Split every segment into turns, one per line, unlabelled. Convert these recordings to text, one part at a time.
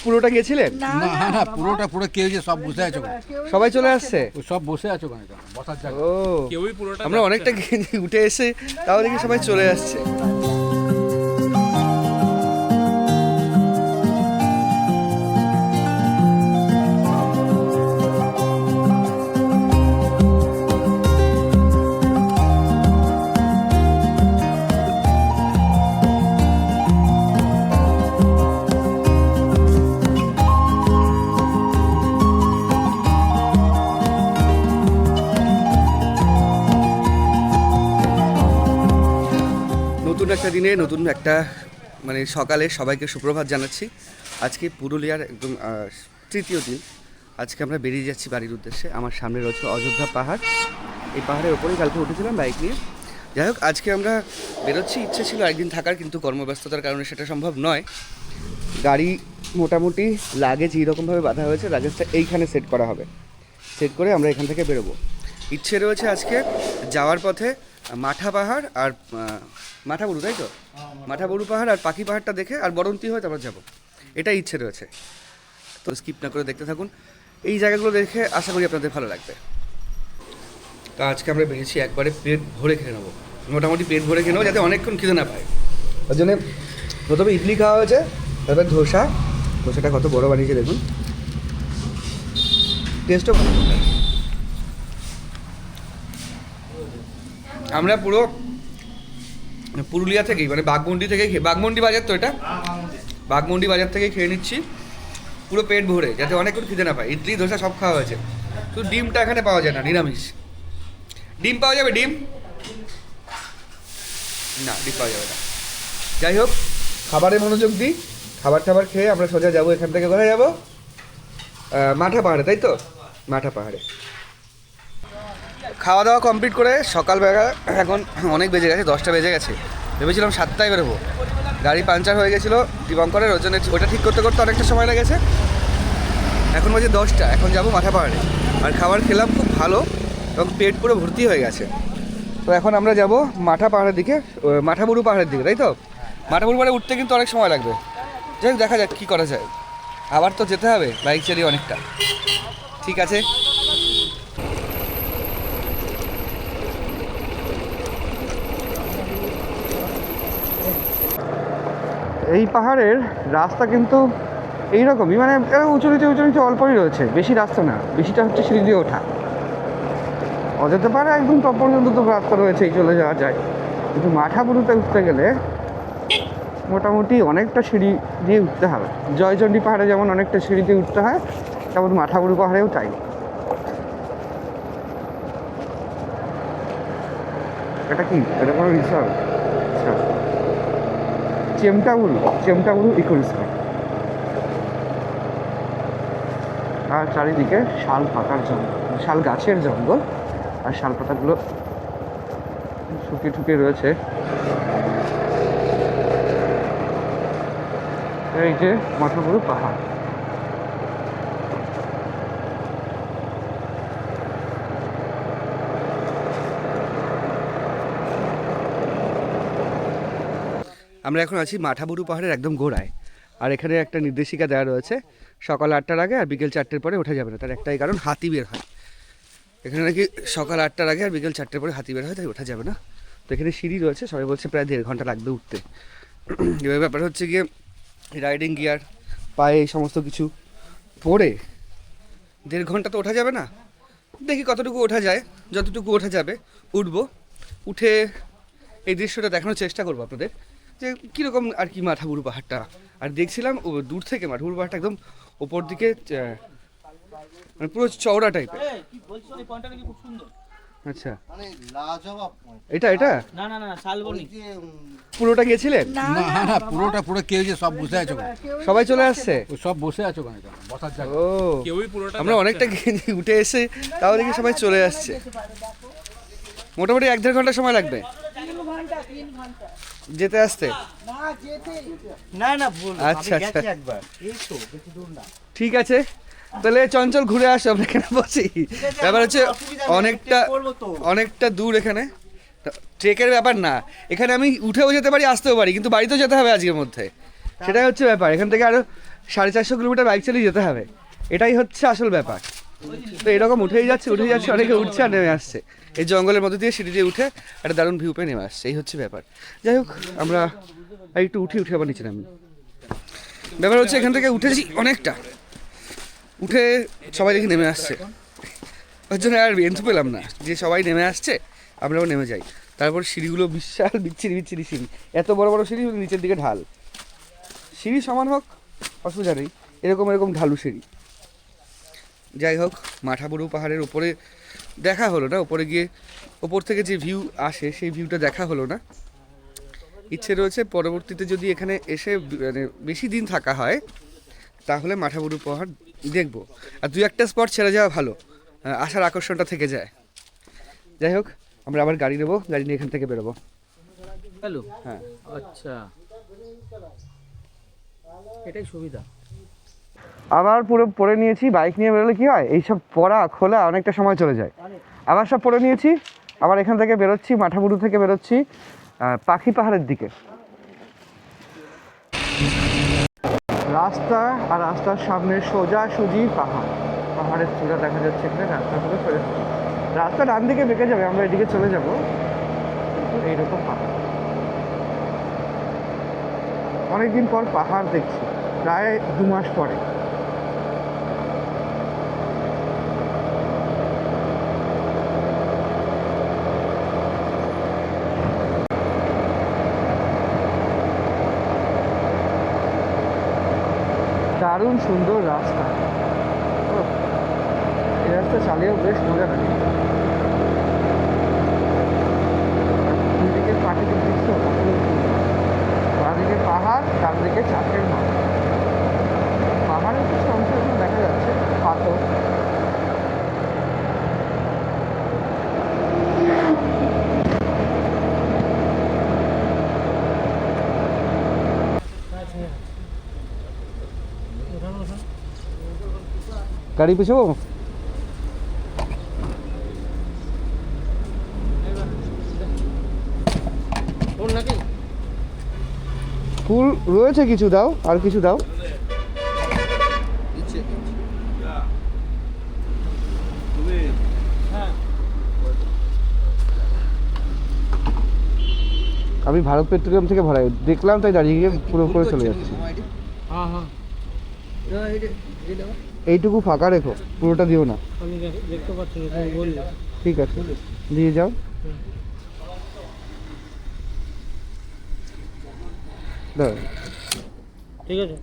পুরোটা গেছিলেন?
না না পুরোটা পুরো কেউ যে সব বসে আছে ওখানে।
সবাই চলে আসছে?
ওই সব বসে আছে ওখানে বসার জায়গা।
ও
কেউই পুরোটা
আমরা অনেকটা উঠে এসে তাও দেখি সবাই চলে আসছে। নতুন একটা দিনে নতুন একটা মানে সকালে সবাইকে সুপ্রভাত জানাচ্ছি। আজকে পুরুলিয়ার একদম তৃতীয় দিন। আজকে আমরা বেরিয়ে যাচ্ছি বাড়ির উদ্দেশ্যে। আমার সামনে রয়েছে অযোধ্যা পাহাড়। এই পাহাড়ের ওপরেই কালকে উঠেছিলাম বাইক নিয়ে। যাই হোক, আজকে আমরা বেরোচ্ছি। ইচ্ছে ছিল একদিন থাকার, কিন্তু কর্মব্যস্ততার কারণে সেটা সম্ভব নয়। গাড়ি মোটামুটি লাগেজ এইরকমভাবে বাঁধা হয়েছে, লাগেজটা এইখানে সেট করা হবে। সেট করে আমরা এখান থেকে বেরোবো। ইচ্ছে রয়েছে আজকে যাওয়ার পথে মাঠা পাহাড় আর মাঠাবুরু, তাই তো? মাঠাবুরু পাহাড় আর পাখি পাহাড়টা দেখে আর বরন্তি হয় তারপর যাবো, এটাই ইচ্ছে রয়েছে। তো স্কিপ না করে দেখতে থাকুন। এই জায়গাগুলো দেখে আশা করি আপনাদের ভালো লাগবে। তো আজকে আমরা বেরিয়েছি একবারে পেট ভরে খেয়ে নেবো, মোটামুটি পেট ভরে খেয়ে নেবো যাতে অনেকক্ষণ খিদে না পায়। ওর জন্যে প্রথমে ইডলি খাওয়া হয়েছে, তারপর ধোসাটা কত বড় বানিয়েছে দেখুন, টেস্টও ভালো। আমরা পুরো পুরুলিয়া থেকেই মানে বাঘমুন্ডি থেকে বাঘমুন্ডি বাজার তো এটা, বাঘমুন্ডি বাজার থেকে খেয়ে নিচ্ছি পুরো পেট ভরে, যাতে অনেকক্ষণ খিদে না পায়। ইডলি ধোসা সব খাওয়া হয়েছে, শুধু ডিমটা এখানে পাওয়া যায় না, নিরামিষ। ডিম পাওয়া যাবে? ডিম না, ডিম পাওয়া যাবে না। যাই হোক, খাবারে মনোযোগ দিই। খাবার খেয়ে আমরা সোজা যাবো এখান থেকে। কোথায় যাবো? মাঠা পাহাড়ে, তাই তো? মাঠা পাহাড়ে খাওয়া দাওয়া কমপ্লিট করে সকালবেলা এখন অনেক বেজে গেছে, 10টা বেজে গেছে। ভেবেছিলাম 7টায় বেরোবো, গাড়ি পাঞ্চার হয়ে গেছিলো দীপঙ্করের, ওর জন্য ওটা ঠিক করতে করতে অনেকটা সময় লেগেছে। এখন বাজে 10টা, এখন যাবো মাঠা পাহাড়ে। আর খাবার খেলাম খুব ভালো এবং পেট পুরো ভর্তি হয়ে গেছে। তো এখন আমরা যাব মাঠা পাহাড়ের দিকে, মাঠাবুরু পাহাড়ের দিকে, তাই তো? মাঠাবুরু পাহাড়ে উঠতে কিন্তু অনেক সময় লাগবে। যাই হোক, দেখা যাক কী করা যায়। আবার তো যেতে হবে বাইক চালিয়ে অনেকটা। ঠিক আছে, এই পাহাড়ের রাস্তা কিন্তু এইরকমই, মানে উঁচু নিচে অল্পই রয়েছে, বেশি রাস্তা না, বেশিটা হচ্ছে সিঁড়ি দিয়ে ওঠা। অযোধ্যা পাহাড়ে একদম টপ পর্যন্ত তো রাস্তা রয়েছে, এই চলে যাওয়া যায়, কিন্তু মাঠাবুরুতে উঠতে গেলে মোটামুটি অনেকটা সিঁড়ি দিয়ে উঠতে হবে। জয়চণ্ডী পাহাড়ে যেমন অনেকটা সিঁড়ি দিয়ে উঠতে হয়, তেমন মাঠাবুরু পাহাড়েও তাই। এটা কি? এটা কোনো রিসর্ট? আচ্ছা, চেমটাবুরু ইকো রিসর্ট। আর চারিদিকে শাল পাতার জঙ্গল, শাল গাছের জঙ্গল, আর শাল পাতাগুলো শুকিয়ে রয়েছে। এই যে মাঠাবুরু পাহাড়। আমরা এখন আছি মাঠাবুরু পাহাড়ের একদম গোড়ায়। আর এখানে একটা নির্দেশিকা দেওয়া রয়েছে, সকাল 8টার আগে আর বিকেল 4টের পরে ওঠা যাবে না। তার একটাই কারণ, হাতি বের হয় এখানে নাকি। সকাল 8টার আগে আর বিকেল 4টের পরে হাতি বের হয়, তাই ওঠা যাবে না। তো এখানে সিঁড়ি রয়েছে, সবাই বলছে প্রায় 1.5 ঘন্টা লাগবে উঠতে। এবার ব্যাপার হচ্ছে গিয়ে রাইডিং গিয়ার, পায়ে এই সমস্ত কিছু পরে 1.5 ঘন্টা তো ওঠা যাবে না। দেখি কতটুকু ওঠা যায়, যতটুকু ওঠা যাবে উঠবো। উঠে এই দৃশ্যটা দেখানোর চেষ্টা করবো আপনাদের, যে কীরকম আর কি মাঠাবুরু পাহাড়টা। আর দেখছিলাম দূর থেকে মাঠাবুরু পাহাড়টা একদম ওপর দিকে মানে পুরো চওড়া টাইপের। আচ্ছা, এটা পুরোটা গেছিলেন?
না না পুরোটা পুরো কেউ যে সব বসে আছে ওখানে।
সবাই চলে আসছে?
ওই সব বসে আছে ওখানে বসার জায়গা।
ও,
কেউই পুরোটা
আমরা অনেকটা উঠে এসে তাও দেখি সবাই চলে আসছে। মোটামুটি 1-1.5 ঘন্টা সময় লাগবে যেতে আসতে। আচ্ছা আচ্ছা, ঠিক আছে, তাহলে চঞ্চল ঘুরে আসো, আমরা এখানে বসি। ব্যাপার হচ্ছে অনেকটা দূর এখানে, ট্রেকের ব্যাপার না। এখানে আমি উঠেও যেতে পারি, আসতেও পারি, কিন্তু বাড়িতেও যেতে হবে আজকের মধ্যে, সেটাই হচ্ছে ব্যাপার। এখান থেকে আরো 450 কিলোমিটার বাইক চালিয়ে যেতে হবে, এটাই হচ্ছে আসল ব্যাপার। তো এরকম উঠেই যাচ্ছে অনেকে উঠছে আর নেমে আসছে, এই জঙ্গলের মধ্যে দিয়ে সিঁড়ি দিয়ে উঠে একটা দারুণ ভিউ পেয়ে নেমে আসছে, এই হচ্ছে ব্যাপার। যাই হোক, আমরা আর একটু উঠে আবার নিচে নামি। ব্যাপার হচ্ছে এখান থেকে উঠেছি অনেকটা, উঠে সবাই দেখি নেমে আসছে, ওর জন্য আর এন্থু পেলাম না যে সবাই নেমে আসছে আমরাও নেমে যাই। তারপর সিঁড়িগুলো বিশাল বিচ্ছিরি সিঁড়ি, এত বড় বড় সিঁড়ি, নিচের দিকে ঢাল। সিঁড়ি সমান হোক অসুবিধা নেই, এরকম ঢালু সিঁড়ি। যাই হোক, মাঠাবুরু পাহাড়ের উপরে দেখা হলো না, উপরে গিয়ে ওপর থেকে যে ভিউ আসে সেই ভিউটা দেখা হলো না। ইচ্ছে রয়েছে পরবর্তীতে যদি এখানে এসে মানে বেশি দিন থাকা হয় তাহলে মাঠাবুরু পাহাড় দেখবো, আর 2-1টা স্পট ছেড়ে যাওয়া ভালো, আসার আকর্ষণটা থেকে যায়। যাই হোক, আমরা আবার গাড়ি নেবো, গাড়ি নিয়ে এখান থেকে বেরোবো।
হ্যালো,
হ্যাঁ,
আচ্ছা, এটাই সুবিধা।
আবার পুরো পরে নিয়েছি। বাইক নিয়ে বেরোলে কি হয়, এইসব পরা খোলা অনেকটা সময় চলে যায়। আবার সব পরে নিয়েছি, আবার এখান থেকে বেরোচ্ছি, মাঠাবুরু থেকে বেরোচ্ছি পাখি পাহাড়ের দিকে। রাস্তা আর রাস্তার সামনে সোজাসুজি পাহাড়, পাহাড়ের চূড়া দেখা যাচ্ছে এখানে, রাস্তা থেকে সোজাসুজি। রাস্তা ডান দিকে বেঁকে যাবে, আমরা এদিকে চলে যাব, কিন্তু এইরকম পাহাড়। অনেকদিন পর পাহাড় দেখছি, প্রায় 2 মাস পরে। দারুণ সুন্দর রাস্তা, এই রাস্তা চালিয়েও বেশ মজা লাগে। দুদিকে প্রাকৃতিক দৃশ্য, বাঁদিকে পাহাড়, ডান দিকে চাষের মাঠ। পাহাড়ের কিছু অংশ এখন দেখা যাচ্ছে, পাথর। গাড়ি পিছাবো? ফুল রয়েছে কিছু, দাও আর কিছু দাও। আমি ভারত পেট্রোলিয়াম থেকে ভরাই, দেখলাম তাই দাঁড়িয়ে গিয়ে পুরো করে চলে যাচ্ছি। এইটুকু ফাঁকা রেখো, পুরোটা দিও না।
আমি দেখতে পাচ্ছি না, তুমি বললে।
ঠিক আছে, দিয়ে যাও। দাও,
ঠিক আছে,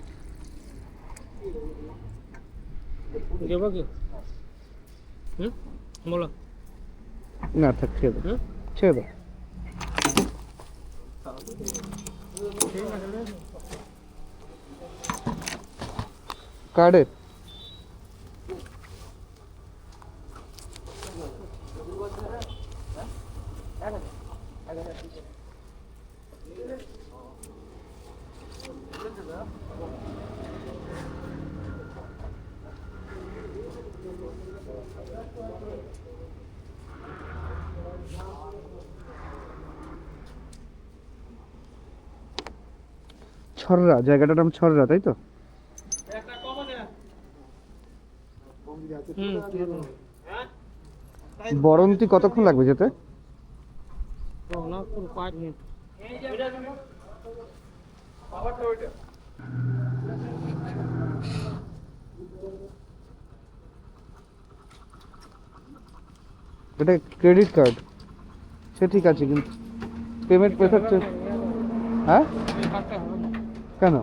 দেবো কি? বলো।
না থাক, ছেড়ে দাও,
হুম?
ছেড়ে দাও। কার্ডে ছররা, জায়গাটার নাম ছররা, তাই তো? বরন্তি কতক্ষণ লাগবে যেতে?
না, পুরো 5 মিনিট।
এটা ক্রেডিট কার্ড, সে ঠিক আছে, কিন্তু পেমেন্ট মেথড, হ্যাঁ কেন?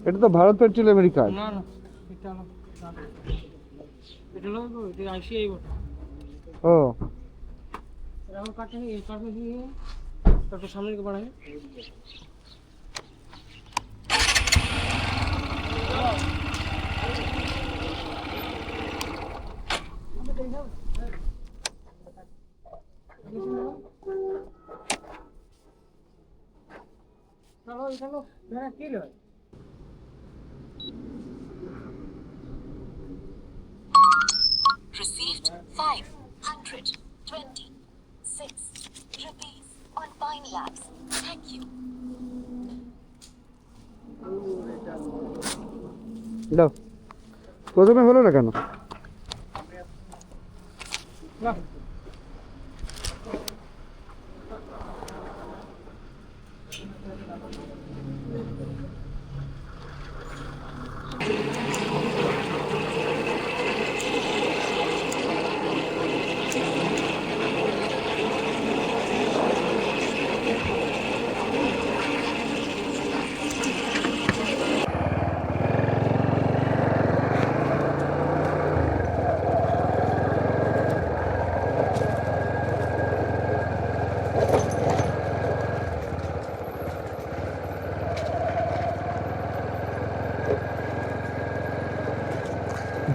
এটা তো ভারত পেট্রোলিয়ামের কার্ড।
না না, এটা না, এটা হলো এটা আইসিআই বটে।
ও,
রাহুল কাটে এই কাটে দিয়ে একটু সামনে দিকে বাড়াই। চলো চলো, মেরা কি লয়?
Received 526 rupees on Pine Labs. Thank you.
দাও, প্রথমে হলো না কেন?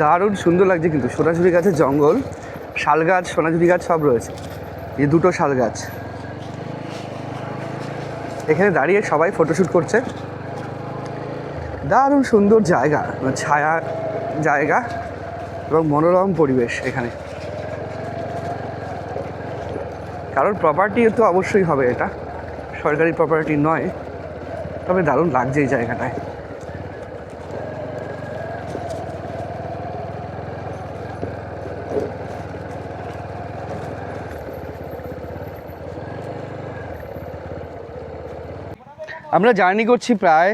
দারুণ সুন্দর লাগছে কিন্তু, সোনাঝুরি গাছের জঙ্গল, শাল গাছ, সোনাঝুরি গাছ সব রয়েছে। এই দুটো শাল গাছ, এখানে দাঁড়িয়ে সবাই ফটোশ্যুট করছে। দারুণ সুন্দর জায়গা, ছায়া জায়গা এবং মনোরম পরিবেশ এখানে। কারণ প্রপার্টি তো অবশ্যই হবে, এটা সরকারি প্রপার্টি নয়, তবে দারুণ লাগছে এই জায়গাটায়। আমরা জার্নি করছি প্রায়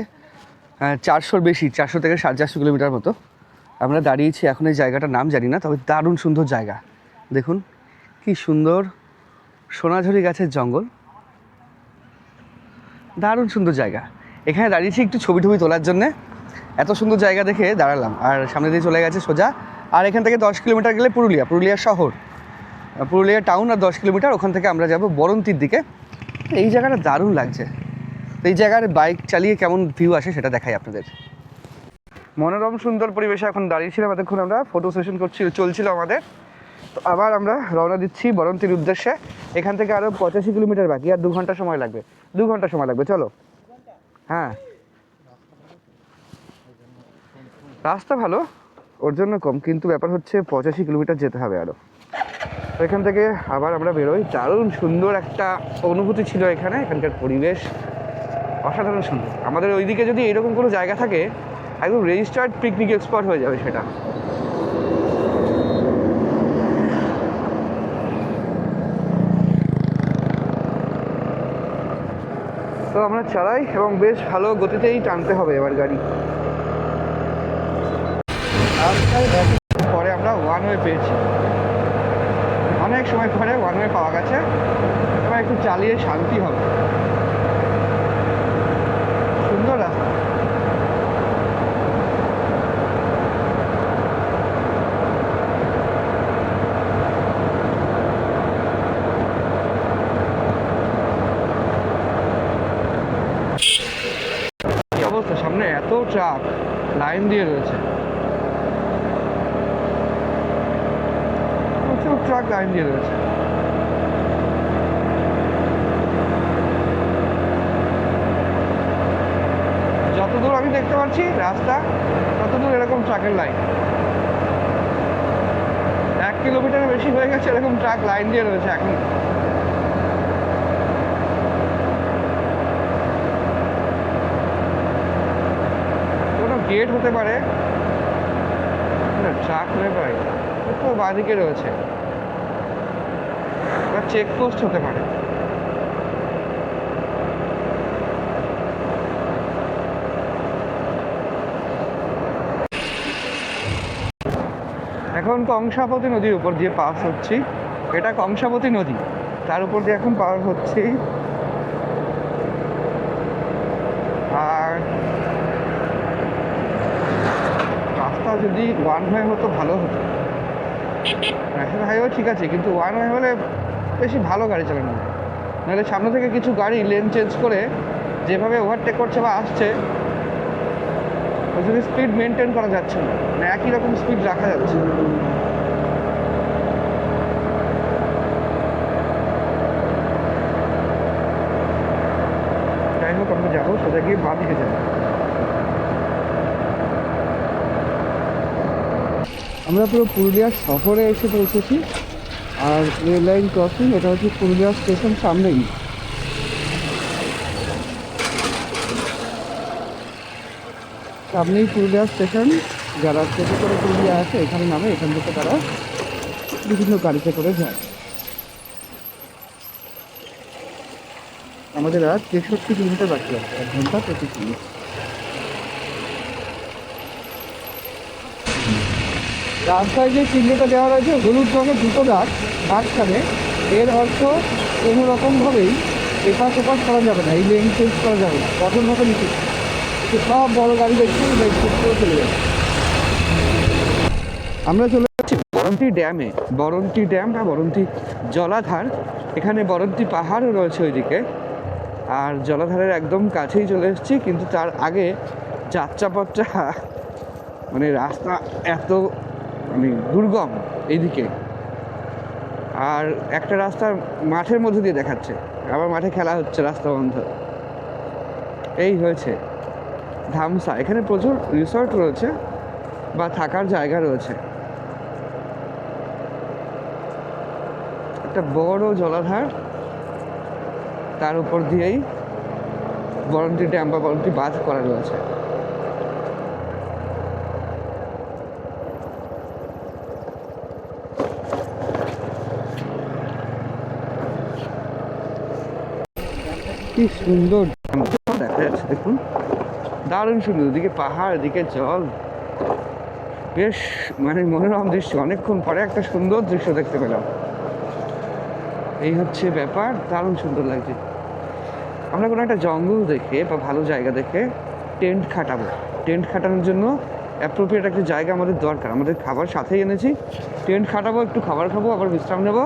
400-র বেশি, 400 থেকে 450 কিলোমিটার মতো। আমরা দাঁড়িয়েছি এখন এই জায়গাটার নাম জানি না, তবে দারুণ সুন্দর জায়গা। দেখুন কি সুন্দর সোনাঝুরি গাছের জঙ্গল, দারুণ সুন্দর জায়গা। এখানে দাঁড়িয়েছি একটু ছবি টবি তোলার জন্যে, এত সুন্দর জায়গা দেখে দাঁড়ালাম। আর সামনে দিয়ে চলে গেছে সোজা, আর এখান থেকে 10 কিলোমিটার গেলে পুরুলিয়া শহর, পুরুলিয়া টাউন, আর 10 কিলোমিটার ওখান থেকে আমরা যাব বরন্তির দিকে। এই জায়গাটা দারুণ লাগছে। এই জায়গার বাইক চালিয়ে কেমন ভিউ আসে সেটা দেখাই আপনাদের। মনোরম সুন্দর পরিবেশে এখন দাঁড়িয়েছিলাম, এতক্ষণ আমরা ফটো সেশন চলছিল আমাদের। তো আবার আমরা রওনা দিচ্ছি বরন্তির উদ্দেশ্যে। এখান থেকে আরও 85 কিলোমিটার বাকি, আর 2 ঘন্টা সময় লাগবে। 2 ঘন্টা সময় লাগবে, চলো। হ্যাঁ, রাস্তা ভালো, ওর জন্য কম, কিন্তু ব্যাপার হচ্ছে 85 কিলোমিটার যেতে হবে আরও। এখান থেকে আবার আমরা বেরোই। দারুণ সুন্দর একটা অনুভূতি ছিল এখানে, এখানকার পরিবেশ অসাধারণ সুন্দর। আমাদের ওইদিকে যদি এরকম কোনো জায়গা থাকে, একদম রেজিস্টার্ড পিকনিক স্পট হয়ে যাবে সেটা। তো আমরা চালাই এবং বেশ ভালো গতিতেই টানতে হবে এবার গাড়ি। পরে আমরা ওয়ান ওয়ে পেয়েছি, অনেক সময় পরে ওয়ান ওয়ে পাওয়া গেছে। এবার একটু চালিয়ে শান্তি হবে, সুন্দর রাস্তা। কি অবস্থা, সামনে এত ট্রাক লাইন দিয়ে রয়েছে, প্রচুর ট্রাক লাইন দিয়ে রয়েছে। যতদূর আমি দেখতে পাচ্ছি রাস্তা, ততদূর এরকম ট্রাকের লাইন। 1 কিলোমিটারের বেশি হয়ে গেছে এরকম ট্রাক লাইন দিয়ে রয়েছে এখন। কোনো গেট হতে পারে, ট্রাক হতে পারে, তো বাঁদিকে রয়েছে, বা চেকপোস্ট হতে পারে। এখন কংসাবতী নদীর উপর দিয়ে পাস হচ্ছি, এটা কংসাবতী নদী, তার উপর দিয়ে এখন পার হচ্ছি। আর রাস্তা যদি ওয়ান ওয়ে হতো ভালো হতো, ন্যাশনাল হাইওয়ে ঠিক আছে, কিন্তু ওয়ান ওয়ে হলে বেশি ভালো গাড়ি চালানো যায়। নাহলে সামনে থেকে কিছু গাড়ি লেন চেঞ্জ করে যেভাবে ওভারটেক করছে বা আসছে, ওই জন্য স্পিড মেনটেন করা যাচ্ছে না, মানে একই রকম স্পিড রাখা যাচ্ছে। যাই হোক, আমরা যাবো সোজা গিয়ে বাঁ দিকে যাবো। আমরা পুরো পুরুলিয়া শহরে এসে পৌঁছেছি, আর রেল লাইন ক্রসিং, এটা হচ্ছে পুরুলিয়া স্টেশন সামনেই। সামনেই পুরুলিয়া স্টেশন। যারা টোটো করে পুরুলিয়া আসে এখানে নামে, এখান থেকে তারা বিভিন্ন গাড়িতে করে যায়। আমাদের আর 63 কিলোমিটার বাকি আছে, 1 ঘন্টা 25 মিনিট। রাস্তায় যে চিহ্নটা দেওয়া রয়েছে হলুদ রঙের দুটো দাগ মাঝখানে, এর অর্থ কোনো রকমভাবেই এপাশ ওপাশ করা যাবে না, এই লেন চেঞ্জ করা যাবে না, কঠোরভাবে নিষেধ। সব বড় গাড়ি দেখছি বাইক করে চলে যাবে। আমরা চলে যাচ্ছি বরন্তি ড্যামে। বরন্তি ড্যাম বা বরন্তি জলাধার, এখানে বরন্তি পাহাড়ও রয়েছে ওইদিকে, আর জলাধারের একদম কাছেই চলে এসেছি। কিন্তু তার আগে যাত্রাপথটা মানে রাস্তা এত মানে দুর্গম এইদিকে, আর একটা রাস্তার মাঠের মধ্যে দিয়ে দেখাচ্ছে, আবার মাঠে খেলা হচ্ছে, রাস্তা বন্ধ। এই হয়েছে ধামসা। এখানে প্রচুর রিসর্ট রয়েছে বা থাকার জায়গা রয়েছে। একটা বড় জলাধার, তার উপর দিয়েই বরন্তি ড্যাম বা বরন্তি বাঁধ করা রয়েছে। কি সুন্দর দেখা যাচ্ছে, দেখুন দারুণ সুন্দর। ওদিকে পাহাড়, এদিকে জল, বেশ মানে মনোরম দৃশ্য। অনেকক্ষণ পরে একটা সুন্দর দৃশ্য দেখতে পেলাম। এই হচ্ছে ব্যাপার, দারুণ সুন্দর লাগছে। আমরা কোনো একটা জঙ্গল দেখে বা ভালো জায়গা দেখে টেন্ট খাটাবো। টেন্ট খাটানোর জন্য অ্যাপ্রোপ্রিয়েট একটা জায়গা আমাদের দরকার। আমাদের খাবার সাথেই এনেছি, টেন্ট খাটাবো, একটু খাবার খাবো, আবার বিশ্রাম নেবো,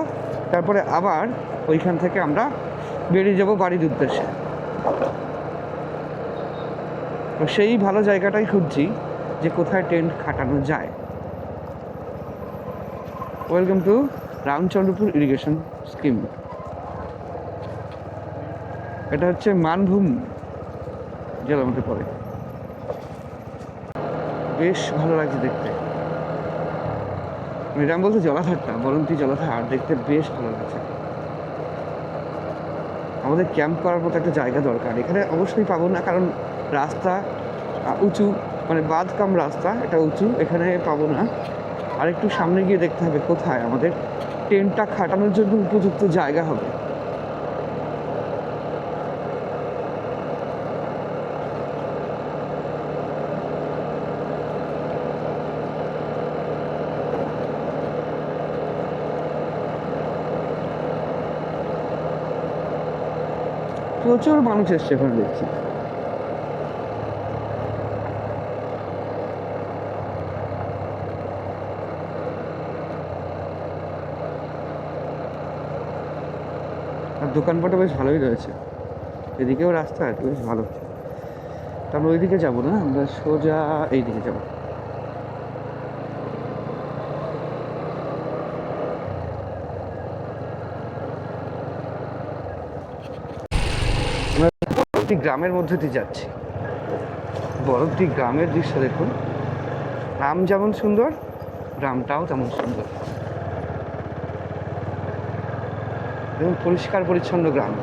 তারপরে আবার ওইখান থেকে আমরা বেরিয়ে যাব বাড়ির উদ্দেশ্যে। তো সেই ভালো জায়গাটাই খুঁজছি যে কোথায় টেন্ট খাটানো যায়। Welcome to Ramchandrapur irrigation scheme. এটা হচ্ছে মানভূম জেলার মধ্যে পড়ে। বেশ ভালো লাগছে দেখতে। এটা আমি বলতে জলাধারটা, বরন্তি জলাধার, আর দেখতে বেশ ভালো লাগছে। আমাদের ক্যাম্প করার মতো একটা জায়গা দরকার। এখানে অবশ্যই পাবো না, কারণ রাস্তা উঁচু, মানে বাঁধ কাম রাস্তা, এটা উঁচু, এখানে পাবো না। আর একটু সামনে গিয়ে দেখতে হবে কোথায় আমাদের টেন্টটা খাটানোর জন্য উপযুক্ত জায়গা হবে। প্রচুর মানুষ এসছে এখানে দেখছি। আর দোকানপাটও বেশ ভালোই রয়েছে, এদিকেও রাস্তা আছে বেশ ভালো। তা আমরা ওইদিকে যাবো না, আমরা সোজা এইদিকে যাবো। বরন্তি গ্রামের মধ্যে দিয়ে যাচ্ছি। বরন্তি গ্রামের দৃশ্য দেখুন, নাম যেমন সুন্দর, গ্রামটাও তেমন সুন্দর। এবং পরিষ্কার পরিচ্ছন্ন গ্রাম।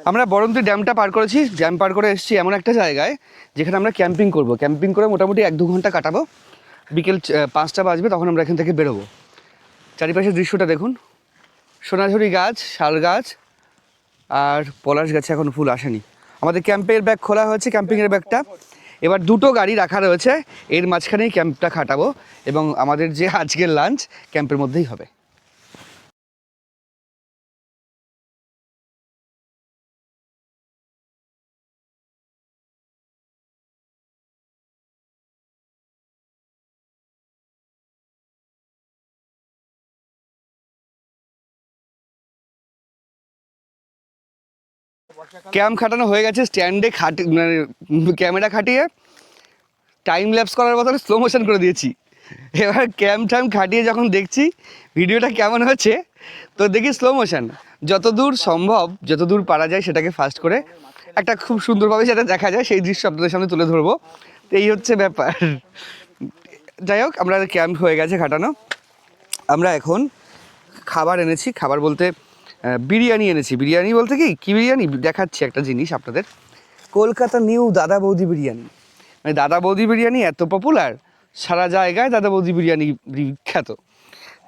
আমরা বরন্তি ড্যামটা পার করেছি, ড্যাম পার করে এসেছি এমন একটা জায়গায় যেখানে আমরা ক্যাম্পিং করব। ক্যাম্পিং করে মোটামুটি 1-2 ঘন্টা কাটাবো। বিকেল 5টা বাজবে, তখন আমরা এখান থেকে বেরোবো। চারিপাশের দৃশ্যটা দেখুন, সোনাঝুরি গাছ, শাল গাছ আর পলাশ গাছে এখন ফুল আসেনি। আমাদের ক্যাম্পের ব্যাগ খোলা হয়েছে, ক্যাম্পিংয়ের ব্যাগটা। এবার 2টো গাড়ি রাখা রয়েছে, এর মাঝখানেই ক্যাম্পটা খাটাবো এবং আমাদের যে আজকের লাঞ্চ ক্যাম্পের মধ্যেই হবে। ক্যাম্প খাটানো হয়ে গেছে, স্ট্যান্ডে মানে ক্যামেরা খাটিয়ে টাইম ল্যাপস করার বদলে স্লো মোশন করে দিয়েছি। এবার ক্যাম্প খাটিয়ে যখন দেখছি ভিডিওটা কেমন হচ্ছে, তো দেখি স্লো মোশন, যতদূর সম্ভব যতদূর পারা যায় সেটাকে ফাস্ট করে একটা খুব সুন্দরভাবে যেটা দেখা যায় সেই দৃশ্য আপনাদের সামনে তুলে ধরবো। তো এই হচ্ছে ব্যাপার। যাই হোক, আমরা ক্যাম্প হয়ে গেছে খাটানো। আমরা এখন খাবার এনেছি, খাবার বলতে বিরিয়ানি এনেছি। বিরিয়ানি বলতে কি বিরিয়ানি দেখাচ্ছি একটা জিনিস আপনাদের। কলকাতা নিউ দাদা বৌদি বিরিয়ানি। মানে দাদা বৌদি বিরিয়ানি এত পপুলার, সারা জায়গায় দাদা বৌদি বিরিয়ানি বিখ্যাত।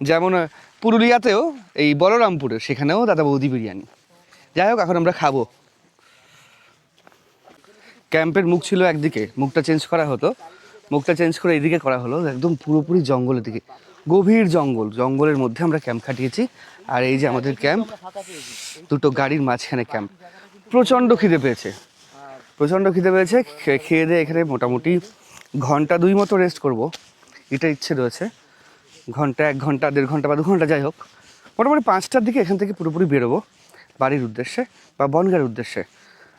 যেমন পুরুলিয়াতেও এই বলরামপুরে, সেখানেও দাদা বৌদি বিরিয়ানি। যাই হোক, এখন আমরা খাবো। ক্যাম্পের মুখ ছিল একদিকে, মুখটা চেঞ্জ করা হতো, মুখটা চেঞ্জ করে এইদিকে করা হলো, একদম পুরোপুরি জঙ্গলের দিকে, গভীর জঙ্গল, জঙ্গলের মধ্যে আমরা ক্যাম্প খাটিয়েছি। আর এই যে আমাদের ক্যাম্প, দুটো গাড়ির মাঝখানে ক্যাম্প। প্রচণ্ড খিদে পেয়েছে, প্রচণ্ড খিদে পেয়েছে। খেয়ে দিয়ে এখানে মোটামুটি ঘন্টা 2 মতো রেস্ট করব, এটা ইচ্ছে রয়েছে। ঘন্টা 1 ঘন্টা 1.5 ঘন্টা বা 2 ঘন্টা, যাই হোক মোটামুটি 5টার দিকে এখান থেকে পুরোপুরি বেরোবো বাড়ির উদ্দেশ্যে বা বনগাঁর উদ্দেশ্যে।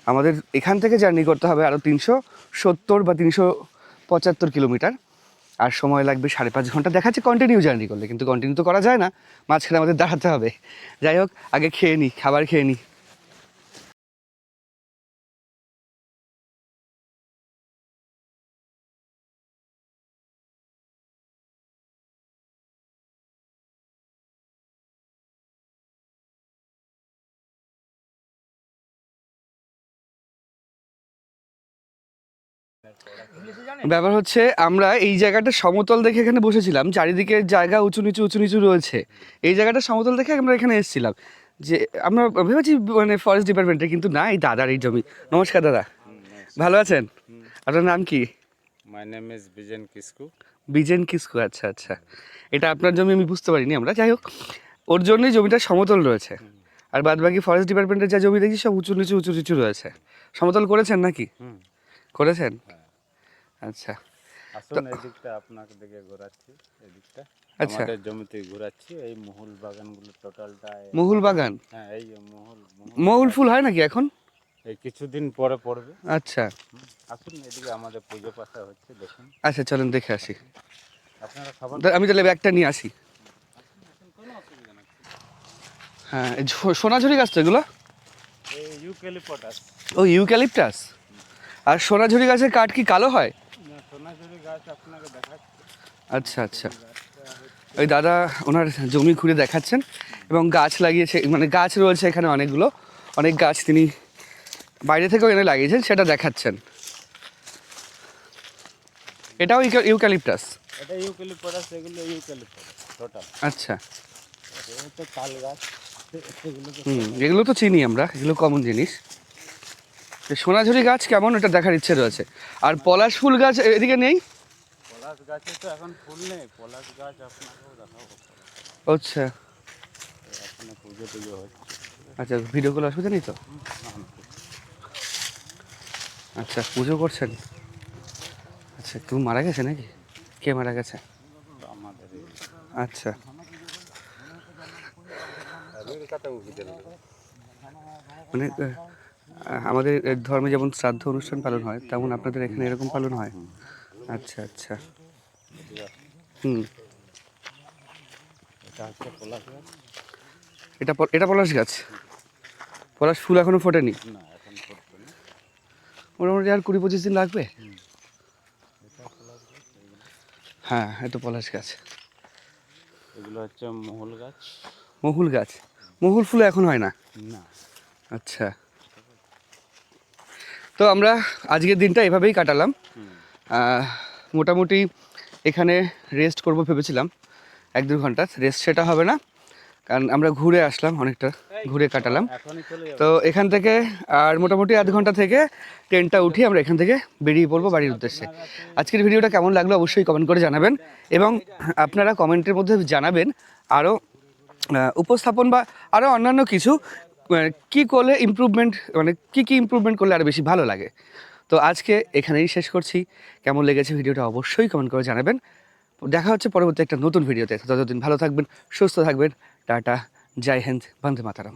আমাদের এখান থেকে জার্নি করতে হবে আরও 370 বা 375 কিলোমিটার, আর সময় লাগবে 5.5 ঘন্টা। দেখাচ্ছে কন্টিনিউ জার্নি করলে, কিন্তু কন্টিনিউ তো করা যায় না, মাঝখানে আমাদের দাঁড়াতে হবে। যাই হোক, আগে খেয়ে নিই, খাবার খেয়ে নিই। ব্যাপার হচ্ছে, আমরা এই জায়গাটা সমতল দেখে এখানে বসেছিলাম, চারিদিকে জায়গা উঁচু নিচু রয়েছে। এই জায়গাটা সমতল দেখে আমরা এখানে এসেছিলাম, যে আমরা ভেবেছি মানে ফরেস্ট ডিপার্টমেন্টে, কিন্তু না, এই দাদার এই জমি। নমস্কার দাদা, ভালো আছেন? আপনার নাম কি?
My name is Bijen Kisku.
Bijen Kisku, আচ্ছা আচ্ছা। এটা আপনার জমি, আমি বুঝতে পারিনি আমরা। যাই হোক, ওর জন্যই জমিটা সমতল রয়েছে, আর বাদ বাকি ফরেস্ট ডিপার্টমেন্টের যা জমি দেখছি সব উঁচু নিচু রয়েছে। সমতল করেছেন নাকি? করেছেন, আচ্ছা।
আসুন এদিকটা আপনাকে দিকে ঘোরাচ্ছি, এদিকটা
আচ্ছা।
আমাদের জমিতে ঘোরাচ্ছি। এই মহুল বাগানগুলো টোটালটা।
মহুল বাগান?
হ্যাঁ, এই যে মহুল
মহুল ফুল হয় নাকি এখন?
এই কিছুদিন পরে পড়বে।
আচ্ছা
আসুন এদিকে, আমাদের পুজো পাশা হচ্ছে, দেখুন।
আচ্ছা, চলেন দেখে আসি।
আপনারা খাবার
আমি তাহলে ব্যাগটা নিয়ে আসি। হ্যাঁ, এই সোনাঝুরি গাছ তো এগুলো?
এই ইউক্যালিপটাস।
ও, ইউক্যালিপটাস। আর সোনাঝুরি গাছের কাঠ কি কালো হয়?
সোনাঝুরি গাছ আপনাকে দেখাচ্ছি।
আচ্ছা আচ্ছা। ওই দাদা ওনার জমি ঘুরে দেখাচ্ছেন, এবং গাছ লাগিয়েছে, মানে গাছ রয়েছে এখানে অনেকগুলো, অনেক গাছ তিনি বাইরে থেকেও এনে লাগিয়েছেন, সেটা দেখাচ্ছেন। এটাও ইউক্যালিপটাস?
এটা ইউক্যালিপটাস, এগুলো ইউক্যালিপটাস টোটাল।
আচ্ছা,
এই তো তাল গাছ, এগুলো তো
এগুলো তো চিনি আমরা, এগুলো কমন জিনিস। সোনাঝুরি গাছ কেমন, এটা দেখার ইচ্ছে রয়েছে। আর পলাশ ফুল গাছ এদিকে নেই?
পলাশ গাছে তো এখন ফুল নেই, পলাশ গাছ আপনাকেও দেখাবো।
আচ্ছা
এখানে পুজো টুজো হচ্ছে।
আচ্ছা, ভিডিও কল অসুবিধা নেই তো? আচ্ছা, পুজো করছেন। আচ্ছা, কেউ মারা গেছে নাকি? কে মারা গেছে?
আমাদের
আচ্ছা, মানে আমাদের ধর্মে যেমন শ্রাদ্ধ অনুষ্ঠান পালন হয়, তেমন আপনাদের এখানে এরকম পালন হয়? আচ্ছা আচ্ছা।
এটা হচ্ছে পলাশ গাছ।
এটা পলাশ গাছ? পলাশ ফুল এখনো ফোটেনি?
না, এখন করতে না।
মোটামুটি আর 20-25 দিন লাগবে। হ্যাঁ, এটা পলাশ গাছ।
এগুলো হচ্ছে মহুল গাছ।
মহুল গাছ? মহুল ফুল এখন হয় না?
না।
আচ্ছা, তো আমরা আজকের দিনটা এভাবেই কাটালাম। মোটামুটি এখানে রেস্ট করব ভেবেছিলাম 1-2 ঘন্টা, রেস্ট সেটা হবে না, কারণ আমরা ঘুরে আসলাম, অনেকটা ঘুরে কাটালাম।
এখনই চলে যাবো।
তো এখান থেকে আর মোটামুটি 1/2 ঘন্টা থেকে ট্রেনটা উঠিয়ে আমরা এখান থেকে বেরিয়ে পড়বো বাড়ির উদ্দেশ্যে। আজকের ভিডিওটা কেমন লাগলো অবশ্যই কমেন্ট করে জানাবেন, এবং আপনারা কমেন্টের মধ্যে জানাবেন আরও উপস্থাপন বা আরও অন্যান্য কিছু কী করলে ইমপ্রুভমেন্ট, মানে কী ইমপ্রুভমেন্ট করলে আরও বেশি ভালো লাগে। তো আজকে এখানেই শেষ করছি। কেমন লেগেছে ভিডিওটা অবশ্যই কমেন্ট করে জানাবেন। দেখা হচ্ছে পরবর্তী একটা নতুন ভিডিওতে। ততদিন ভালো থাকবেন, সুস্থ থাকবেন। টাটা, জয় হিন্দ, বন্দে মাতরম।